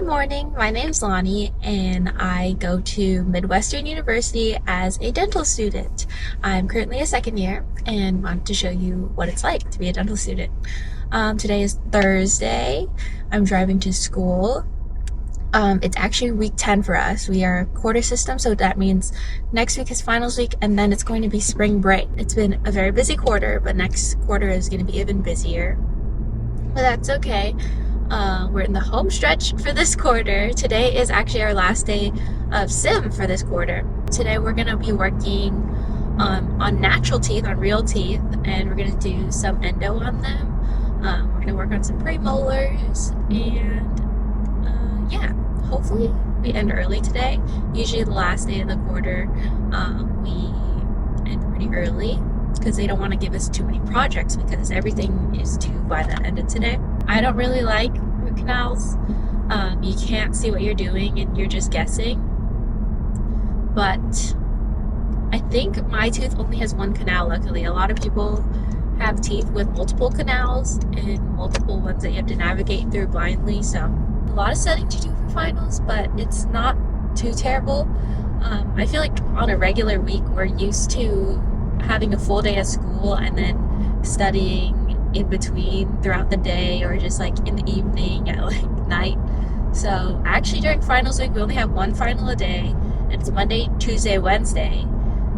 Good morning, my name is Lonnie and I go to Midwestern University as a dental student. I'm currently a second year and want to show you what it's like to be a dental student. Today is Thursday. I'm driving to school. It's actually week 10 for us. We are quarter system, so that means next week is finals week and then it's going to be spring break. It's been a very busy quarter, but next quarter is going to be even busier. But that's okay. We're in the home stretch for this quarter. Today is actually our last day of sim for this quarter. Today we're going to be working on natural teeth, on real teeth, and we're going to do some endo on them. We're going to work on some premolars, and yeah, hopefully we end early today. Usually the last day of the quarter we end pretty early because they don't want to give us too many projects because everything is due by the end of today. I don't really like root canals. You can't see what you're doing and you're just guessing. But I think my tooth only has one canal, luckily. A lot of people have teeth with multiple canals and multiple ones that you have to navigate through blindly. So a lot of studying to do for finals, but it's not too terrible. I feel like on a regular week, we're used to having a full day of school and then studying in between throughout the day or just like in the evening at like night. So actually during finals week we only have one final a day, and it's Monday, Tuesday, Wednesday.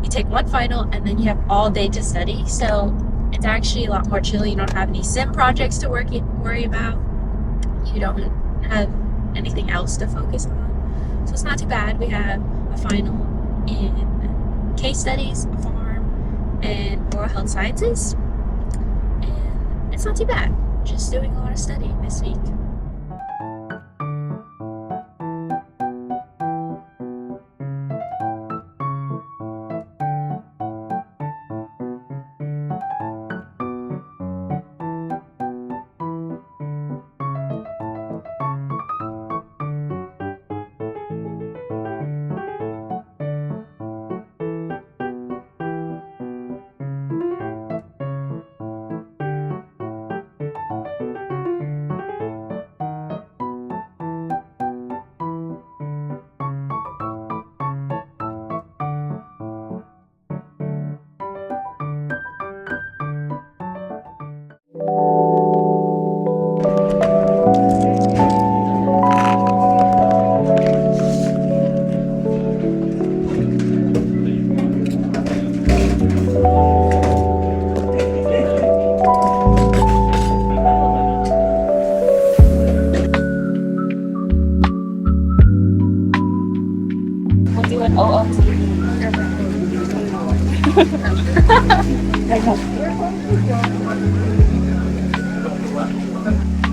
You take one final and then you have all day to study, so it's actually a lot more chill. You don't have any sim projects to worry about. You don't have anything else to focus on, so it's not too bad. We have a final in case studies, farm, and oral health sciences. It's not too bad. Just doing a lot of studying this week.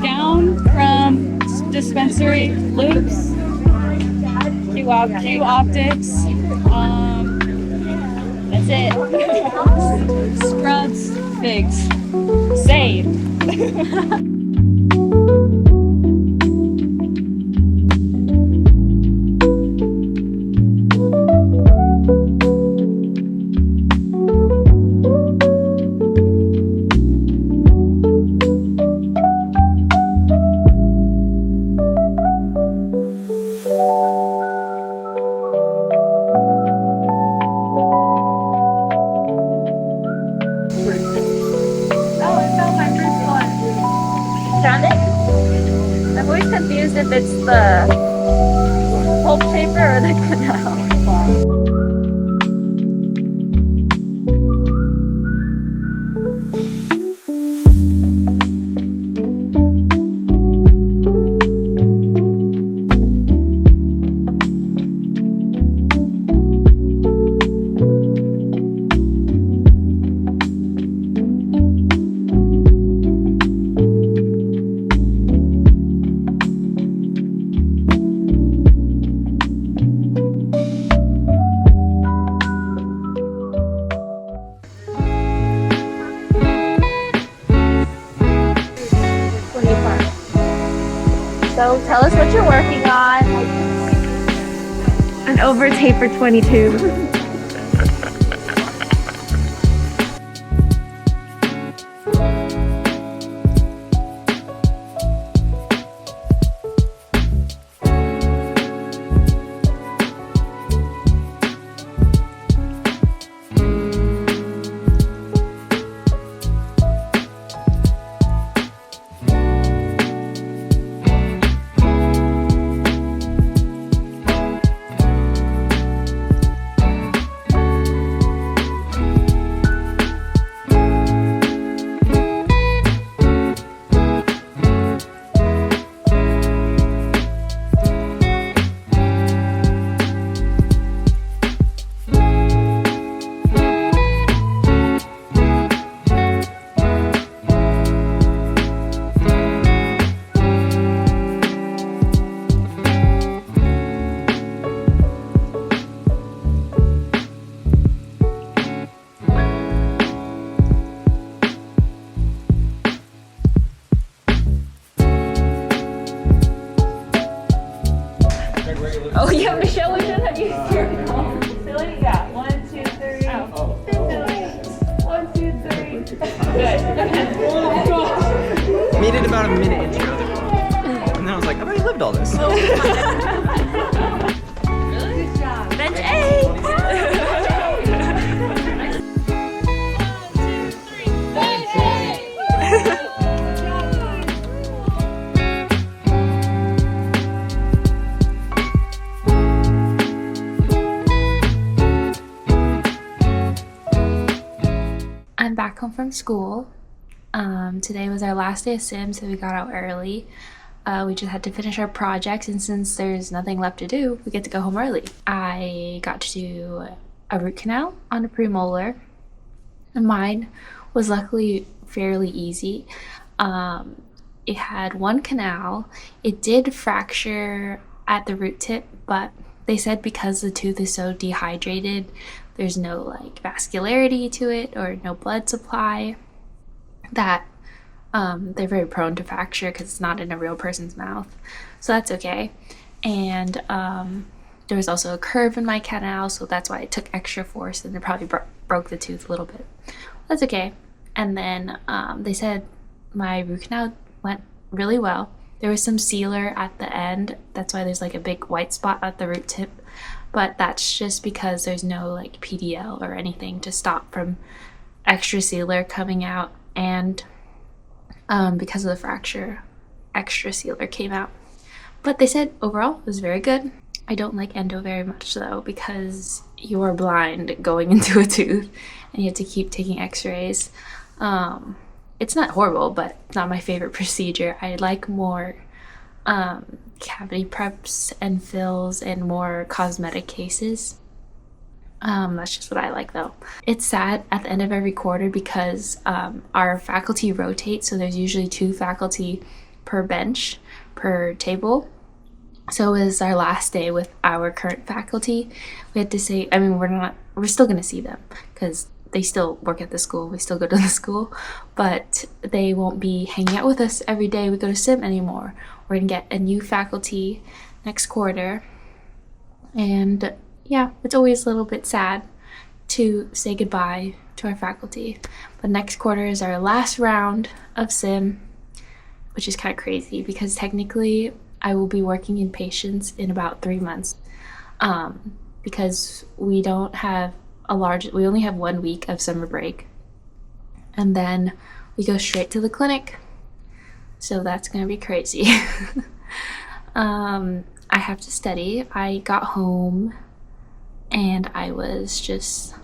Down from dispensary loops, Q optics, that's it. Scrubs, figs, save. Found it? I'm always confused if it's the pulp paper or the canal. So tell us what you're working on. An over taper 22. Oh, you have to show it to you. Silly? Yeah. 1, 2, 3. Oh. Silly. 1, 2, 3. Good. Made it about a minute into your other vlog. And then I was like, I've already lived all this. Good job. Bench A. I'm back home from school. Today was our last day of sim, so we got out early. We just had to finish our projects, and since there's nothing left to do, we get to go home early. I got to do a root canal on a premolar, and mine was luckily fairly easy. It had one canal. It did fracture at the root tip, but they said because the tooth is so dehydrated, there's no like vascularity to it or no blood supply, that they're very prone to fracture because it's not in a real person's mouth. So that's okay. And there was also a curve in my canal, so that's why it took extra force and it probably broke the tooth a little bit. That's okay. And then they said my root canal went really well. There was some sealer at the end. That's why there's like a big white spot at the root tip. But that's just because there's no like PDL or anything to stop from extra sealer coming out. And because of the fracture, extra sealer came out. But they said overall it was very good. I don't like endo very much though, because you are blind going into a tooth and you have to keep taking x-rays. It's not horrible, but it's not my favorite procedure. I like more cavity preps and fills and more cosmetic cases. That's just what I like though. It's sad at the end of every quarter because our faculty rotates, so there's usually 2 faculty per bench, per table. So it was our last day with our current faculty. We had to say, I mean, we're still gonna see them because they still work at the school, we still go to the school, but they won't be hanging out with us every day we go to sim anymore. We're gonna get a new faculty next quarter, and yeah, it's always a little bit sad to say goodbye to our faculty. But next quarter is our last round of sim, which is kind of crazy because technically I will be working in patients in about 3 months, because we don't have we only have 1 week of summer break, and then we go straight to the clinic. So that's gonna be crazy. I have to study. I got home and I was just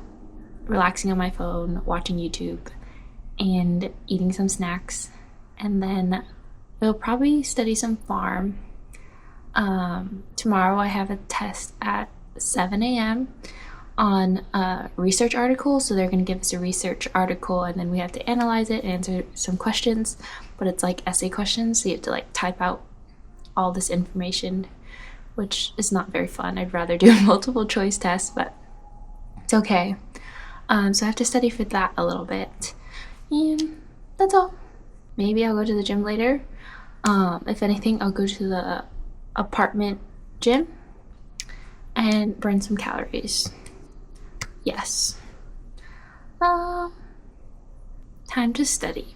relaxing on my phone, watching YouTube and eating some snacks, and then we'll probably study some farm. Tomorrow I have a test at 7 a.m. on a research article, so they're going to give us a research article and then we have to analyze it and answer some questions, but it's like essay questions, so you have to like type out all this information, which is not very fun. I'd rather do a multiple choice test, but it's okay. So I have to study for that a little bit, and that's all. Maybe I'll go to the gym later. If anything, I'll go to the apartment gym and burn some calories. Yes. Time to study.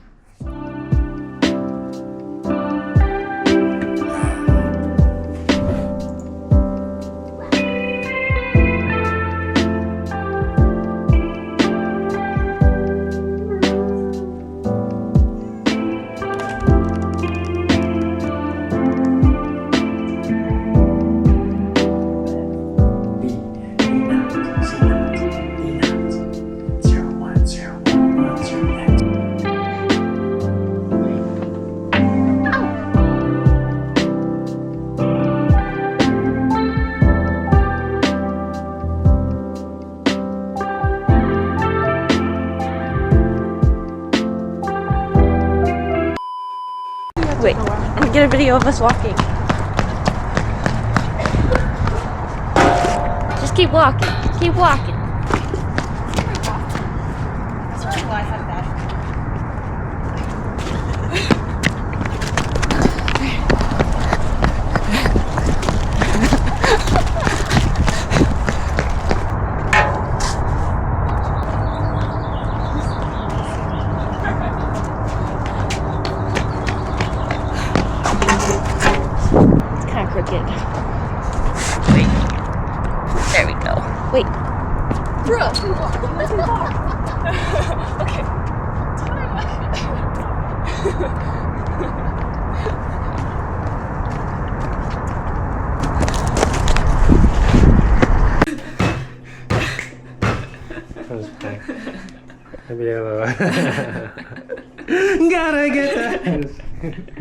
Wait, let me get a video of us walking. Just keep walking. Keep walking. Sorry, well, I had that. crooked. Wait. There we go. Wait. Bro! Okay. Maybe a little. Gotta get that.